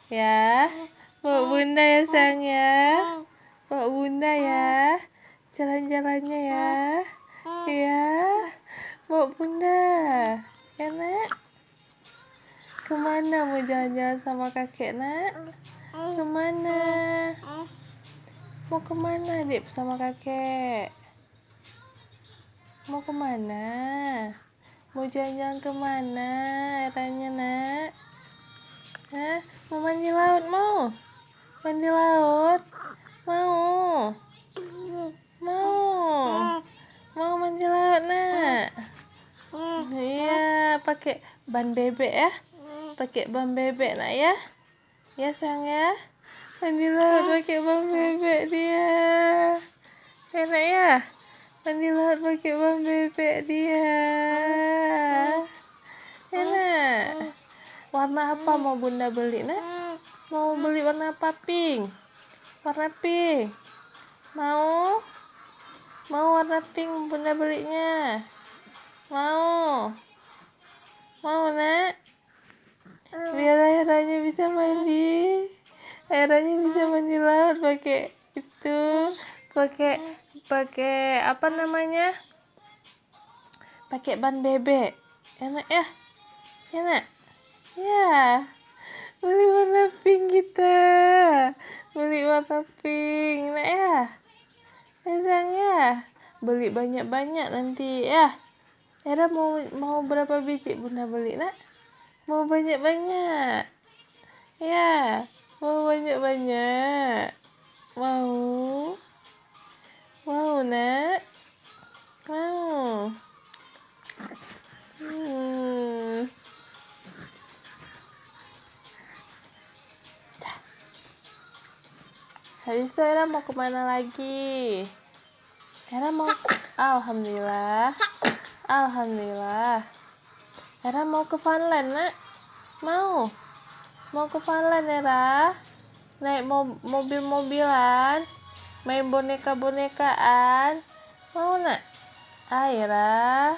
Ya, bawa bunda ya sayang ya. Bawa bunda ya. Jalan-jalannya ya. Ya, bawa bunda. Ya nak. Kemana mau jalan-jalan sama kakek nak? Kemana? Mau kemana adik sama kakek? Mau kemana? Mau jalan-jalan kemana? Eranya nak? Hah? Mau mandi laut mau? Mandi laut? Mau? Mau? Mau mandi laut nak? Iya, pakai ban bebek ya? Pakai ban bebek nak ya? Ya sayang ya? Mandi laut pakai ban bebek dia. Enak ya? Mandi laut pakai ban bebek dia. Enak. Warna apa mau bunda beli nak? Mau beli warna apa? Pink. Warna pink. Mau? Mau warna pink bunda belinya? Mau? Mau nak? Biar airnya bisa mandi. Airnya bisa mandi laut pakai itu. Pakai apa namanya? Pakai ban bebek. Enak ya? Enak? Ya. Beli warna pink kita. Beli warna pink. Enak ya? Ya sayang ya? Beli banyak-banyak nanti ya. Era mau berapa biji bunda beli nak? Mau banyak-banyak. Ya. Mau banyak-banyak. Mau? Mau nak? Mau? Habis itu Era mau kemana lagi? Era mau, alhamdulillah, alhamdulillah. Era mau ke Funland nak? Mau ke Funland Era? Naik mobil-mobilan, main boneka-bonekaan, mau nak? Era.